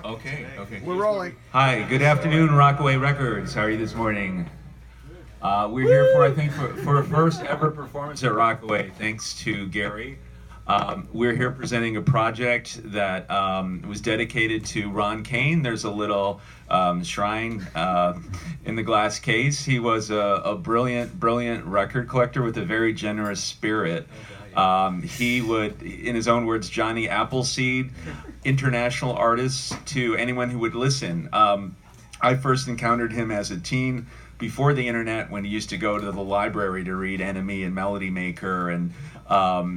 Okay. We're rolling. Hi, good afternoon, Rockaway Records. How are you this morning? We're here for a first ever performance at Rockaway, thanks to Gary. We're here presenting a project that was dedicated to Ron Kane. There's a little shrine in the glass case. He was a brilliant record collector with a very generous spirit. He would, in his own words, Johnny Appleseed international artists to anyone who would listen. I first encountered him as a teen before the internet, when he used to go to the library to read Enemy and Melody Maker, and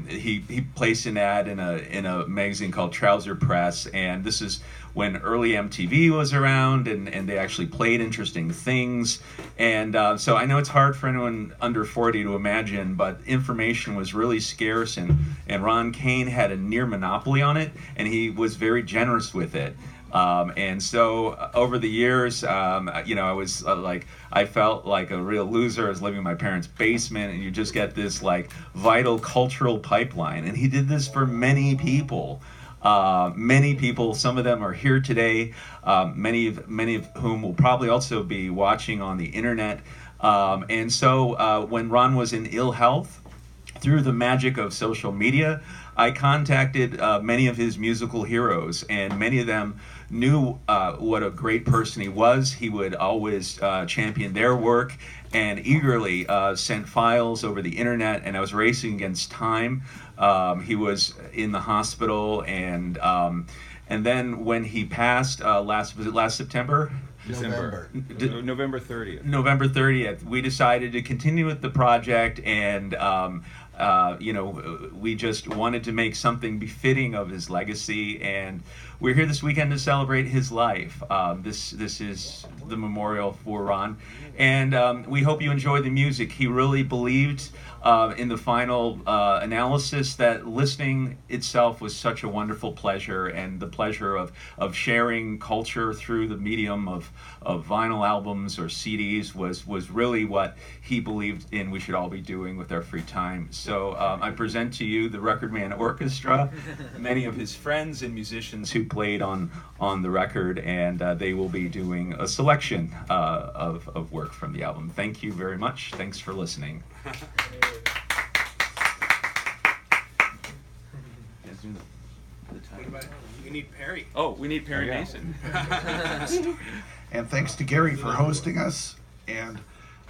he placed an ad in a magazine called Trouser Press, and this is when early MTV was around, and they actually played interesting things. And so I know it's hard for anyone under 40 to imagine, but information was really scarce, and Ron Kane had a near monopoly on it, and he was very generous with it. And so over the years, I was I felt like a real loser. I was living in my parents' basement, and you just get this like vital cultural pipeline. And he did this for many people. Some of them are here today, many of whom will probably also be watching on the internet. And so when Ron was in ill health, through the magic of social media, I contacted many of his musical heroes, and many of them knew what a great person he was. He would always champion their work and eagerly sent files over the internet, and I was racing against time. He was in the hospital, and then when he passed, last September? November 30th. November 30th, we decided to continue with the project, and we just wanted to make something befitting of his legacy, and we're here this weekend to celebrate his life. This is the memorial for Ron, and we hope you enjoy the music. He really believed in the final analysis that listening itself was such a wonderful pleasure, and the pleasure of sharing culture through the medium of vinyl albums or CDs was really what he believed in we should all be doing with our free time. So I present to you the Ron Kane Orchestra, many of his friends and musicians who played on the record, and they will be doing a selection of work from the album. Thank you very much. Thanks for listening. We need Perry. Oh, we need Perry Mason. And thanks to Gary for hosting us. And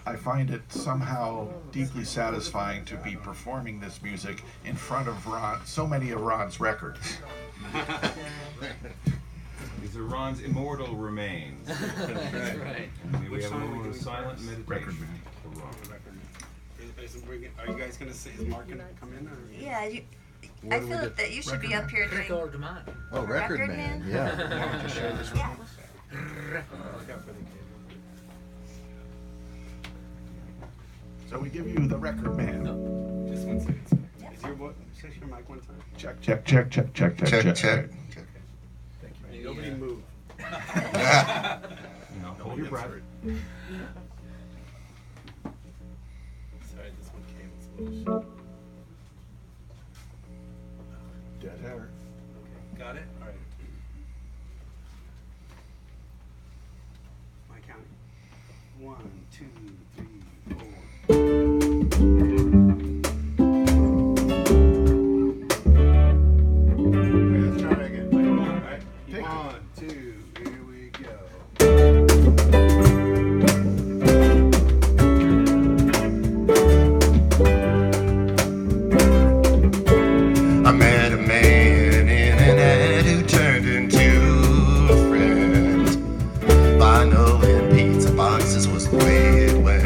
I find it somehow deeply satisfying to be performing this music in front of Ron, so many of Ron's records. These are Ron's immortal remains. That's right. We have a moment of silent meditation. Record man. for Ron. Are you guys going to say, is Mark going to come in? Or? Yeah, I feel that you should be up here doing Oh, Record Man. Yeah. Yeah. So we give you the Record Man. Just 1 second. Is your mic one time? Check. Check. Nobody move. Hold your breath. Sorry, this one came. It's a little short. Dead air. Okay, got it? All right. My counting. 1, 2, 3, 4. Let's try that again. All right. 1, 2, here we go. I met a man in an ad who turned into a friend. Vinyl and pizza boxes was the way it went.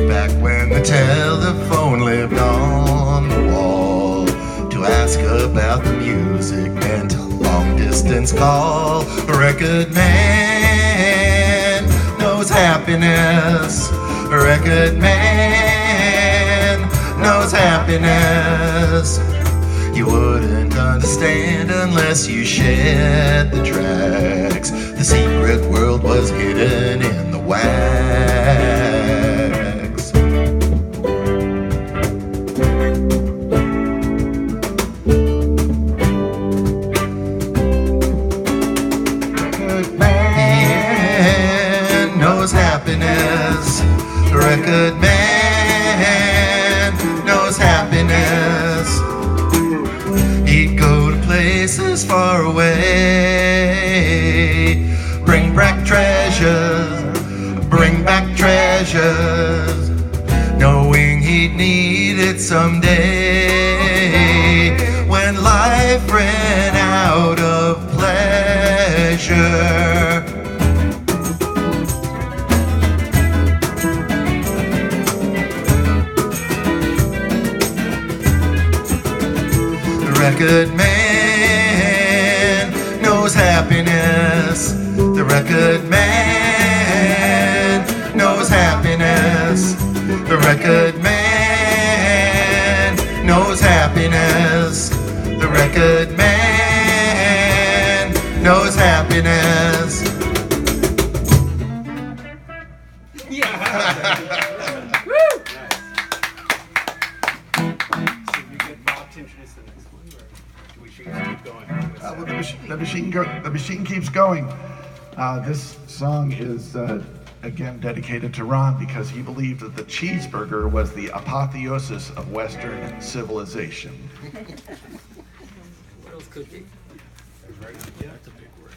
Back when the telephone lived on the wall, to ask about the music meant a long distance call. A record man knows happiness. A record man knows happiness. You wouldn't understand unless you shared the tracks. The secret world was hidden in the wax. happiness. The record man knows happiness. He'd go to places far away, bring back treasures, knowing he'd need it someday when life ran out of pleasure. The record man knows happiness. The record man knows happiness. The record man knows happiness. The record man knows happiness. The machine keeps going. This song is again dedicated to Ron because he believed that the cheeseburger was the apotheosis of Western civilization. What else could be? That's a big word.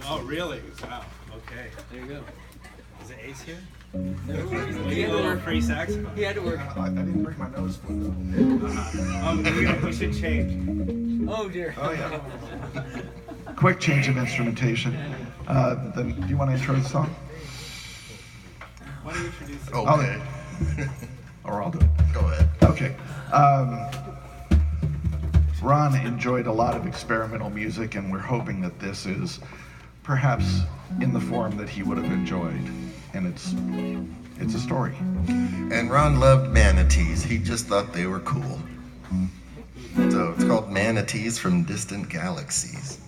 Oh, really? Wow. Okay. There you go. Is it Ace here? He had to work. Free saxophone. He had to work. I didn't bring my nose flute. We should change. Oh dear. Oh yeah. Quick change of instrumentation. Then, do you want to intro the song? Why don't you introduce it? Okay. Or I'll do it. Go ahead. Okay. Ron enjoyed a lot of experimental music, and we're hoping that this is perhaps in the form that he would have enjoyed. And it's a story. And Ron loved manatees. He just thought they were cool. So it's called Manatees from Distant Galaxies.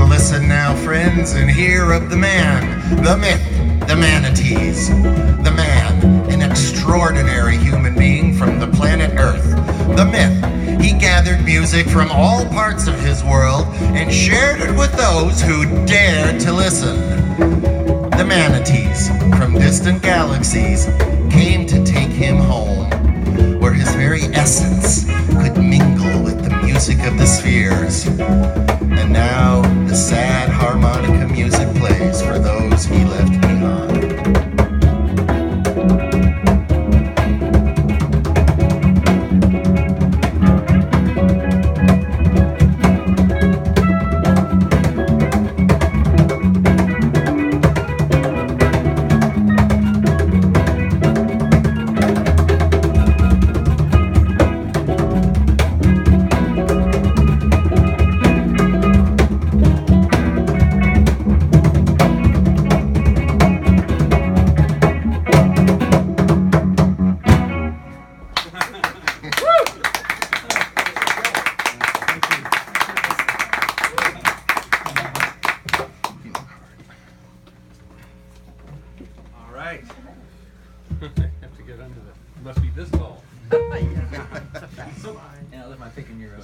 Listen now, friends, and hear of the man, the myth, the manatees. The man, an extraordinary human being from the planet Earth. The myth, he gathered music from all parts of his world and shared it with those who dared to listen. The manatees from distant galaxies came to take him home, where his very essence could mingle with the music of the spheres. And now the sad harmonica music plays for those he left behind. All right. Have to get under the. Must be this tall. Yeah, I left my pick in your. All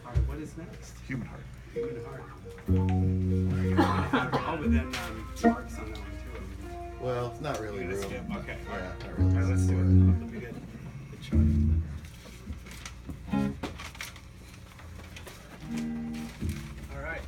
right, what is next? Human heart. Human heart. Oh, but then Mark's on that one too. Well, it's not really Let's room. skip. Okay. Yeah, not All really. right, let's do it. That'll be good. Good choice. All right.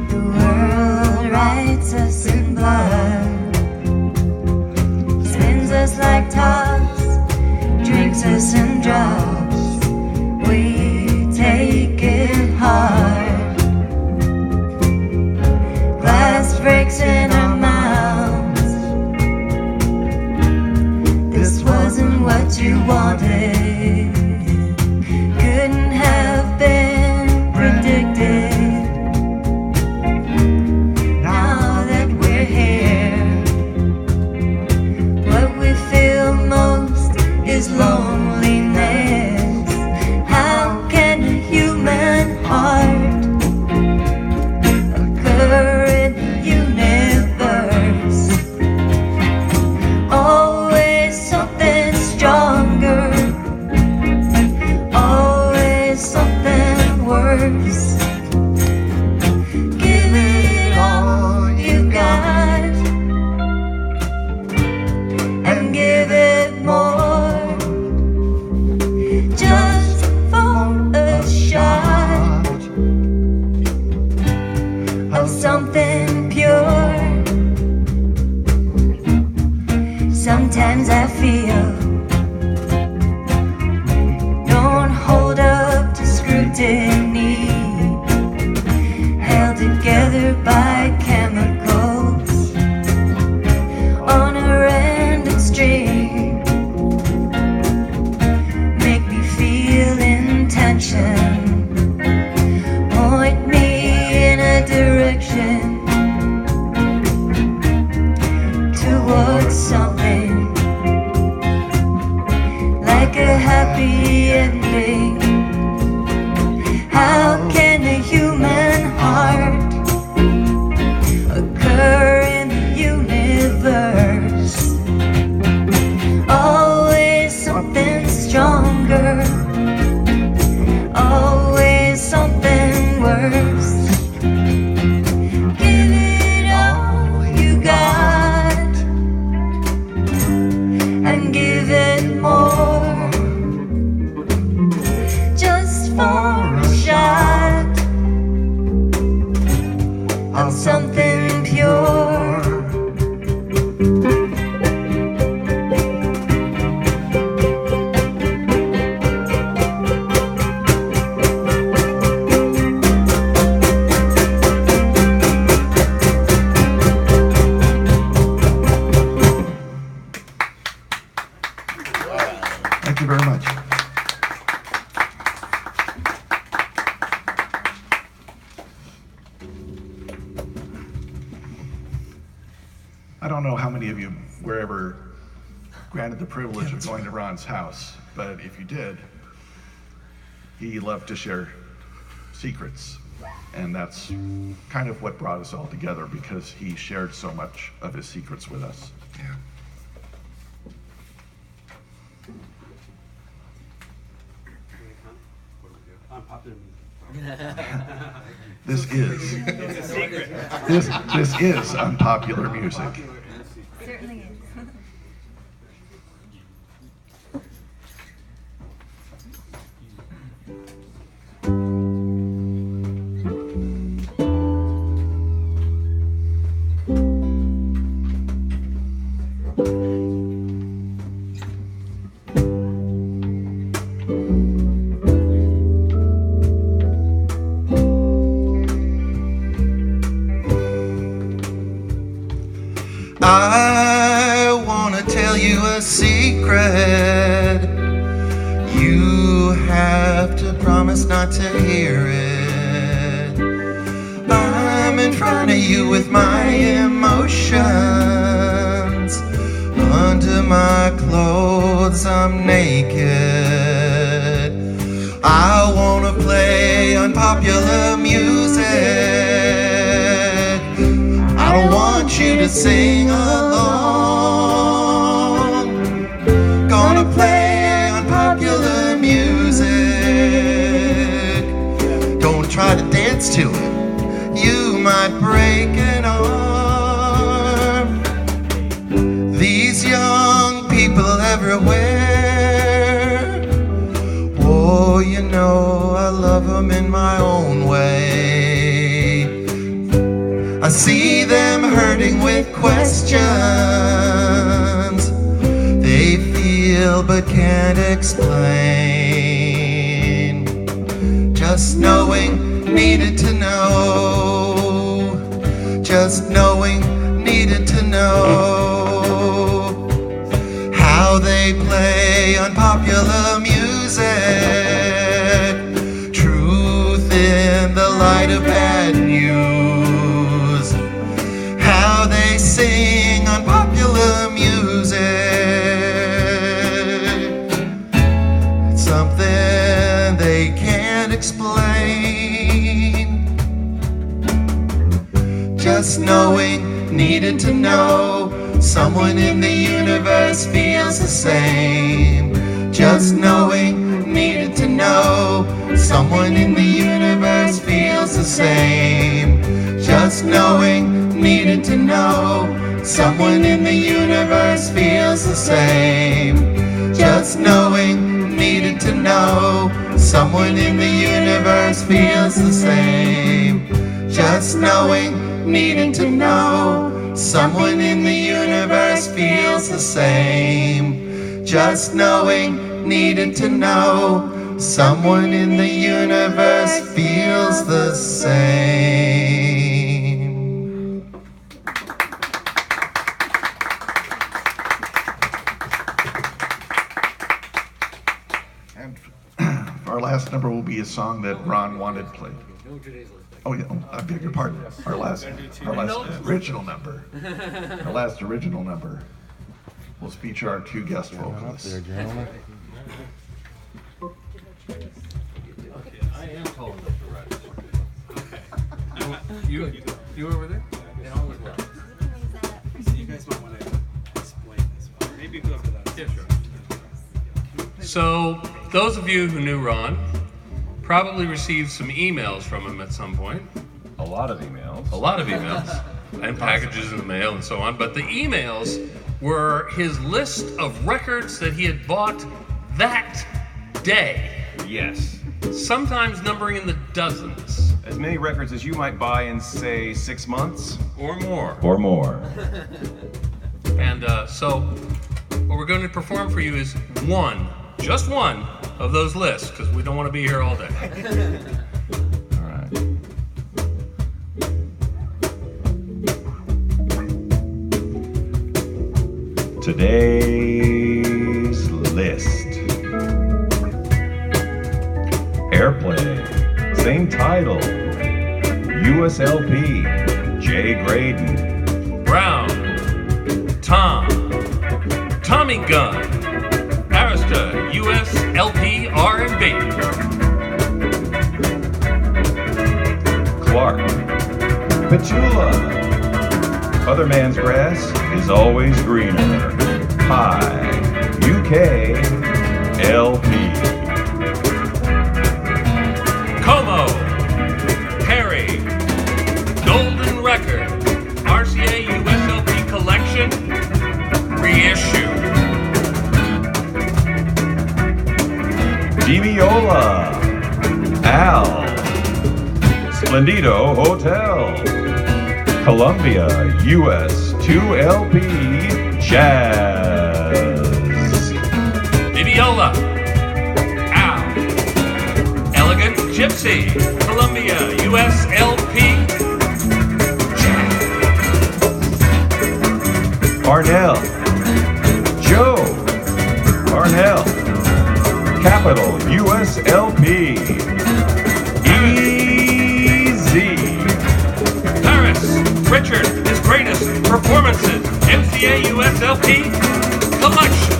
The world writes us in blood, spins us like tops, drinks us in drops. We take it hard. Glass breaks in our mouths. This wasn't what you wanted. Couldn't have been predicted. Now that we're here, what we feel most is loneliness. How can a human heart occur in the universe? Always something stronger, always something worse. Give it all you got and give it more, just for a shot of something pure. Sometimes I feel don't hold up to scrutiny, held together by chemicals on a random string. Make me feel intention, point me in a direction towards something like a happy ending. How can a human heart occur in the universe? Always something stronger, always something worse. Give it all you got and give it more, just for a shot of something pure. Thank you very much. I don't know how many of you were ever granted the privilege of going to Ron's house, but if you did, he loved to share secrets. And that's kind of what brought us all together, because he shared so much of his secrets with us. Yeah. Unpopular This is unpopular music. Certainly is. I wanna tell you a secret. You have to promise not to hear it. I'm in front of you with my emotions. Under my clothes I'm naked. I wanna play unpopular music. I don't want you to sing along. Gonna play unpopular music. Don't try to dance to it. You might break an arm. These young people everywhere, oh, you know I love them in my own way. I see them hurting with questions they feel but can't explain. Just knowing, needed to know. Just knowing, needed to know how they play unpopular music. Truth in the light of bad news. How they sing unpopular music. It's something they can't explain. Just knowing, needed to know. Someone in the universe feels the same. Just knowing, needed to know. Someone in the universe feels the same. Just knowing, needed to know. Someone in the universe feels the same. Just knowing, needed to know. Someone in the universe feels the same. Just knowing, needed to know. Someone in the universe feels the same. Just knowing, needed to know. Someone in the universe feels the same. And our last number will be a song that Ron wanted played. Oh yeah, I beg your pardon. Our last original number. Our last original number will feature our two guest vocalists. I am tall enough to ride this one. You over there? Yeah, always well. So you guys might want to explain this one. Maybe go up to that. Yeah, sure. So, those of you who knew Ron probably received some emails from him at some point. A lot of emails. A lot of emails and packages in the mail and so on. But the emails were his list of records that he had bought that day, Yes. sometimes numbering in the dozens As many records as you might buy in, say, 6 months. or more. Or more. And so what we're going to perform for you is one, just one, of those lists, because we don't want to be here all day. All right. Today's list. Airplay, same title. USLP, Jay Graydon. Brown, Tom, Tommy Gunn, Arista, US LP R&B, Clark, Petula. Other man's grass is always greener. High, UK LP. Como, Perry, Golden Record, RCA USLP Collection, reissue. Demiola, Al, Splendido Hotel, Columbia US 2LP Jazz, Viviola, Al, Elegant Gypsy, Columbia USLP, Arnell, Joe, Arnell, Capital USLP, Easy, Paris, Richard, his greatest performances, MCA USLP Collection,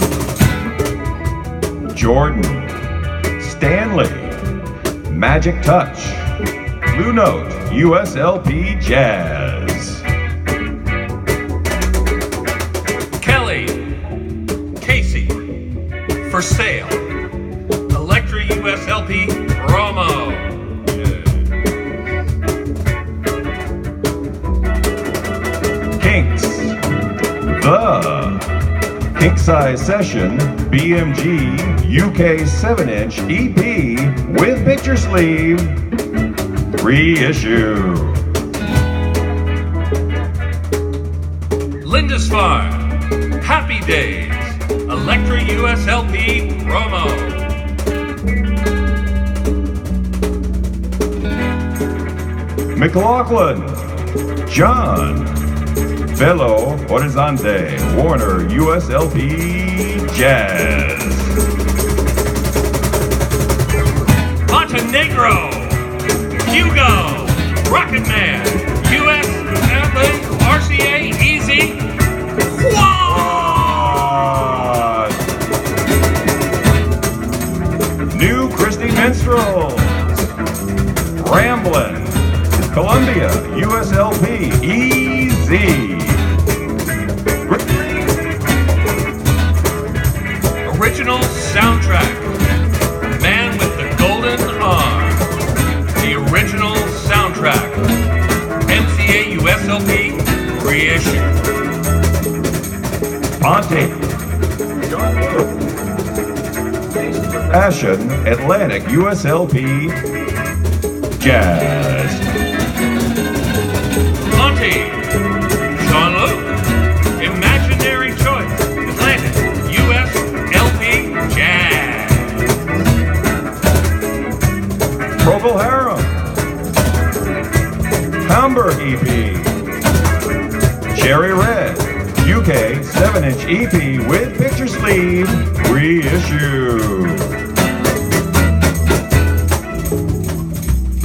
Jordan, Stanley, Magic Touch, Blue Note USLP Jazz, Kelly, Casey, For Sale, Electra USLP Promo, Kinks, The Kink Size Session BMG UK 7-inch EP with picture sleeve reissue. Lindisfarne, Happy Days, Electra USLP Promo, McLaughlin, John, Belo Horizonte, Warner USLP Jazz, Montenegro, Hugo, Rocket Man, USLP RCA Easy, Quad, New Christie Minstrels, Ramblin', Columbia USLP Easy, Original Soundtrack, Man with the Golden Arm, the original soundtrack, MCA USLP reissue. Monte, Ashen Atlantic USLP Jazz, Monty, Jean-Luc, Imaginary Choice, Atlantic USLP Jazz. Procol Harum, Hamburg EP, Cherry Red, UK 7-inch EP with picture sleeve reissue.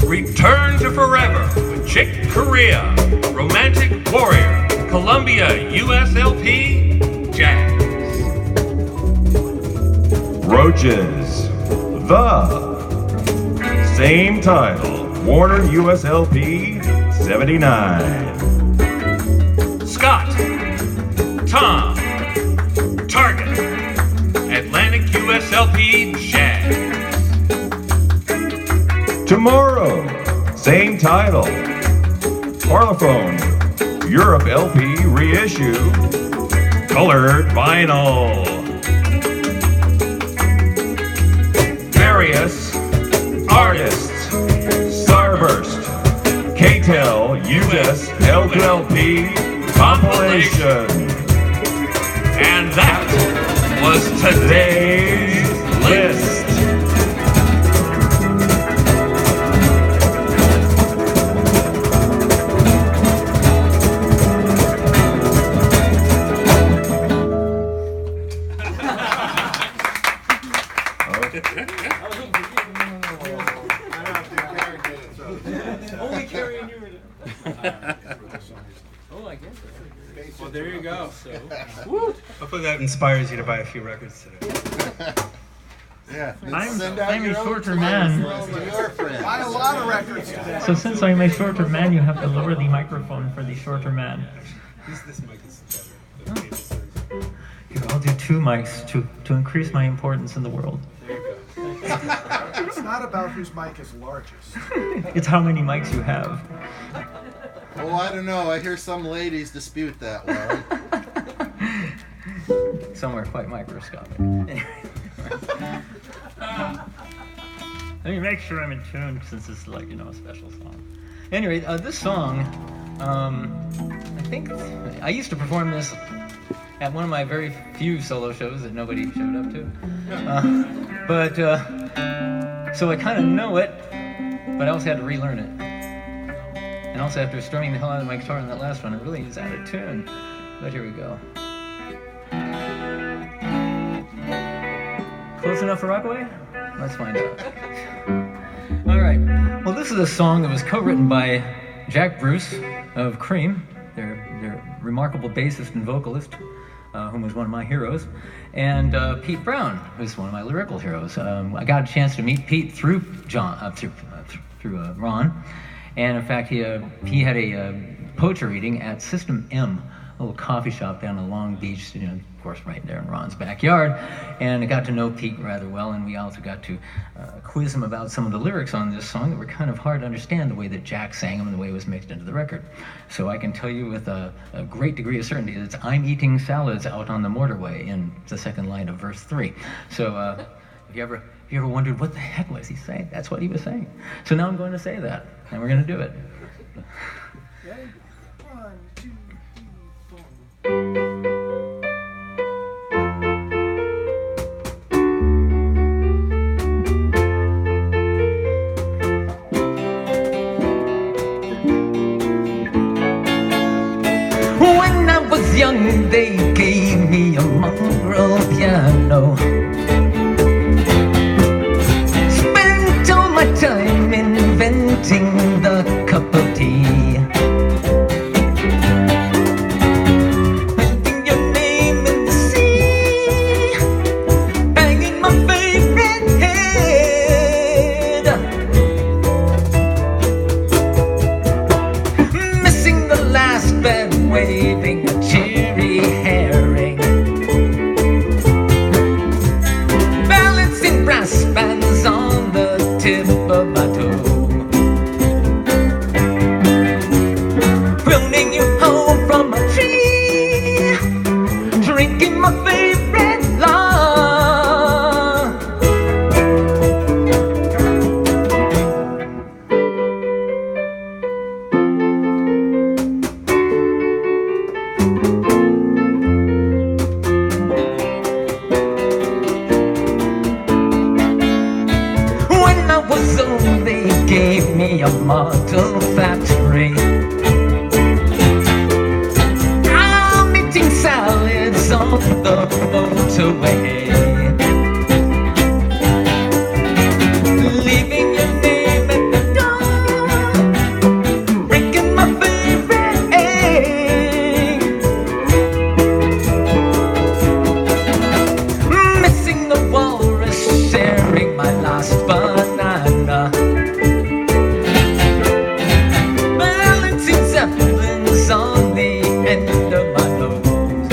Return to Forever with Chick Corea, Romantic Warrior, Columbia USLP Jazz. Roaches, The same title, Warner USLP 79. Scott, Tom, Target, Atlantic USLP Jazz. Tomorrow, same title, Parlophone, Europe LP reissue, colored vinyl. Various artists. Starburst, K-Tel, US, LP, compilation. And that was today's list. Only Carrie and you were Oh, I guess. Well, there you go. So, hopefully that inspires you to buy a few records today. Yeah. I'm a shorter man. Buy a lot of records today. So since I'm a shorter man, you have to lower the microphone for the shorter man. This mic is better. Here, I'll do 2 mics to increase my importance in the world. There you go. It's not about whose mic is largest. It's how many mics you have. Oh, I don't know. I hear some ladies dispute that one. Some are quite microscopic. Let me make sure I'm in tune since this is like, a special song. Anyway, this song, I think I used to perform this at one of my very few solo shows that nobody showed up to. So I kind of know it, but I also had to relearn it. And also after strumming the hell out of my guitar on that last one, it really is out of tune. But here we go. Close enough for Rockaway? Let's find out. All right. Well, this is a song that was co-written by Jack Bruce of Cream, their remarkable bassist and vocalist, whom was one of my heroes, and Pete Brown, who's one of my lyrical heroes. I got a chance to meet Pete through Ron, and in fact, he had a poetry reading at System M, a little coffee shop down in Long Beach, of course, right there in Ron's backyard. And I got to know Pete rather well, and we also got to quiz him about some of the lyrics on this song that were kind of hard to understand the way that Jack sang them and the way it was mixed into the record. So I can tell you with a great degree of certainty that it's "I'm eating salads out on the motorway" in the second line of verse 3. So if you ever wondered what the heck was he saying, that's what he was saying. So now I'm going to say that, and we're going to do it. Okay. 1, 2, 3, 4. When I was young, they gave me a mongrel piano. Spent all my time inventing the cup of tea. Putting your name in the sea, banging my favorite head, missing the last bed, waving a cheery herring, balancing brass bands on the tip of my toe, pruning you home from a tree, drinking my favorite law. When I was old, they gave me a model factory. I'm eating salads on the motorway, leaving your name at the door, breaking my favorite egg, missing the walrus, sharing my last banana, balancing zeppelins on the end of my nose,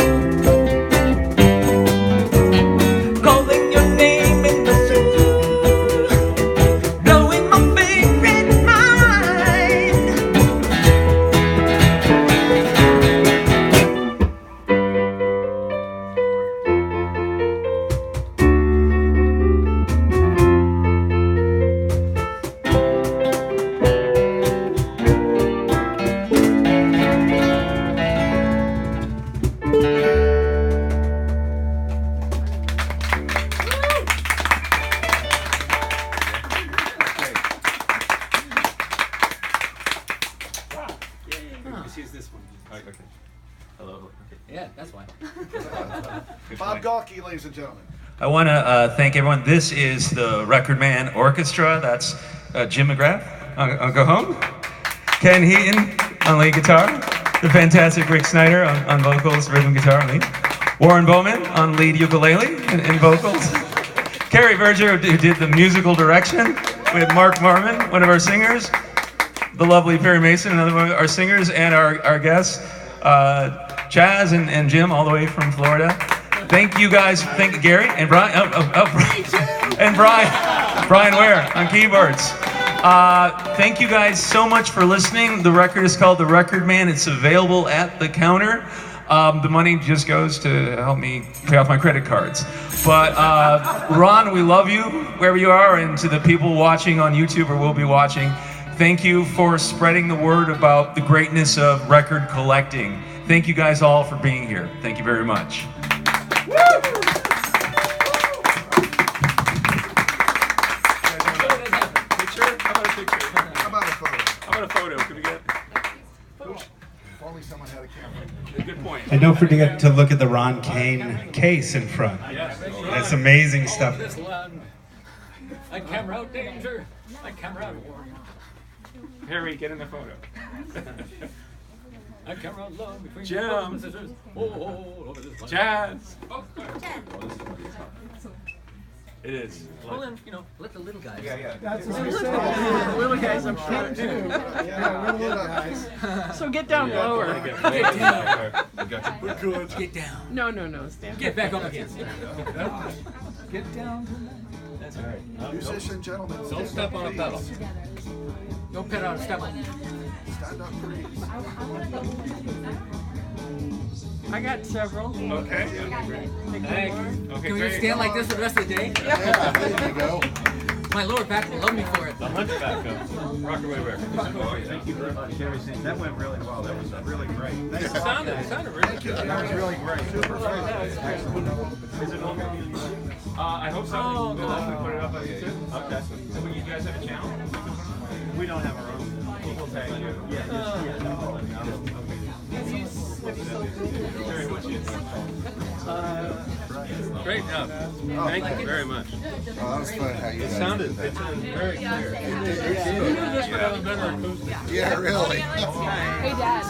Galkey, ladies and gentlemen. I want to thank everyone. This is the Record Man Orchestra. That's Jim McGrath on cajon, Ken Heaton on lead guitar, the fantastic Rick Snyder on vocals, rhythm guitar and lead, Warren Bowman on lead ukulele and vocals, Carrie Berger who did the musical direction, with Mark Marmon, one of our singers, the lovely Perry Mason, another one of our singers, and our guests, Chaz and Jim, all the way from Florida. Thank you guys. Thank Gary and Brian. And Brian Ware on keyboards. Thank you guys so much for listening. The record is called The Record Man. It's available at the counter. The money just goes to help me pay off my credit cards. But Ron, we love you wherever you are, and to the people watching on YouTube or will be watching, thank you for spreading the word about the greatness of record collecting. Thank you guys all for being here. Thank you very much. And don't forget to look at the Ron Kane case in front. That's amazing stuff. I camera out danger. I camera out. Harry, get in the photo. I camera out love between Jim. brothers and sisters. Over this line. Chaz. It is. Well, then, let the little guys. That's what I'm saying. Little guys, I'm short too. Yeah, we're little guys. So get down lower. Get down. We're good. Get down. No, stand. Get back up again. Get down. That's all right. Musician, gentlemen. Don't step on a pedal. Don't pet on a step on. Stand up, please. I got several. Okay. Thank you. Okay, Can we great. stand like this the rest of the day? Yeah, there you go. My lower back will love me for it. The Hunchback of Rockaway Records. Thank you very much, Gary. That went really well. That was really great. It sounded really good. That was really great. Is it okay? I hope so. Oh, We'll definitely put it up on YouTube. Okay. So when you guys have a channel? We don't have our own. We'll tag you. Great job. Thank you very much. Oh, that was fun how you guys Sounded did that. very clear. Who knew this would have a better acoustic? Yeah, really. Hey, Dad.